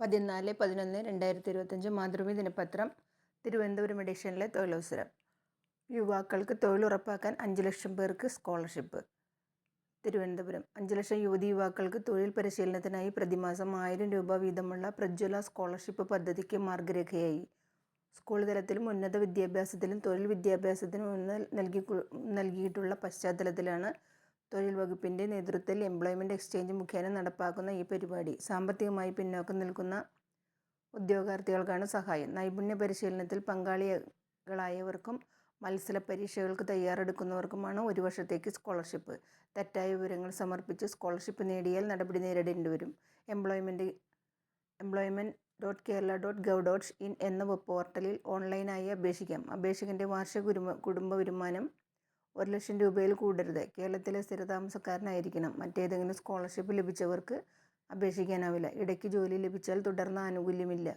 14/11/2025 മാതൃഭൂമി ദിനപത്രം തിരുവനന്തപുരം എഡിഷനിലെ തൊഴിലവസരം. യുവാക്കൾക്ക് തൊഴിൽ ഉറപ്പാക്കാൻ 5 ലക്ഷം പേർക്ക് സ്കോളർഷിപ്പ്. തിരുവനന്തപുരം 5 ലക്ഷം യുവക്കൾക്ക് തൊഴിൽ പരിശീലനത്തിനായി പ്രതിമാസം 1000 രൂപ വീതമുള്ള പ്രജ്വല സ്കോളർഷിപ്പ് പദ്ധതിക്ക് മാർഗരേഖയായി. സ്കൂൾ തലത്തിലും ഉന്നത വിദ്യാഭ്യാസത്തിലും തൊഴിൽ വിദ്യാഭ്യാസത്തിനും ഊന്നൽ നൽകിയിട്ടുള്ള പശ്ചാത്തലത്തിലാണ് തൊഴിൽ വകുപ്പിൻ്റെ നേതൃത്വത്തിൽ എംപ്ലോയ്മെൻറ്റ് എക്സ്ചേഞ്ച് മുഖേന നടപ്പാക്കുന്ന ഈ പരിപാടി. സാമ്പത്തികമായി പിന്നോക്കം നിൽക്കുന്ന ഉദ്യോഗാർത്ഥികൾക്കാണ് സഹായം. നൈപുണ്യ പരിശീലനത്തിൽ പങ്കാളികളായവർക്കും മത്സര പരീക്ഷകൾക്ക് തയ്യാറെടുക്കുന്നവർക്കുമാണ് 1 വർഷത്തേക്ക് സ്കോളർഷിപ്പ്. തെറ്റായ വിവരങ്ങൾ സമർപ്പിച്ച് സ്കോളർഷിപ്പ് നേടിയാൽ നടപടി നേരിടേണ്ടി വരും. employment.kerala.gov.in എന്ന വെബ് പോർട്ടലിൽ ഓൺലൈനായി അപേക്ഷിക്കാം. അപേക്ഷകൻ്റെ വാർഷിക കുടുംബ വരുമാനം 1 ലക്ഷം രൂപയിൽ കൂടരുത്. കേരളത്തിലെ സ്ഥിരതാമസക്കാരനായിരിക്കണം. മറ്റേതെങ്കിലും സ്കോളർഷിപ്പ് ലഭിച്ചവർക്ക് അപേക്ഷിക്കാനാവില്ല. ഇടയ്ക്ക് ജോലി ലഭിച്ചാൽ തുടർന്ന് ആനുകൂല്യമില്ല.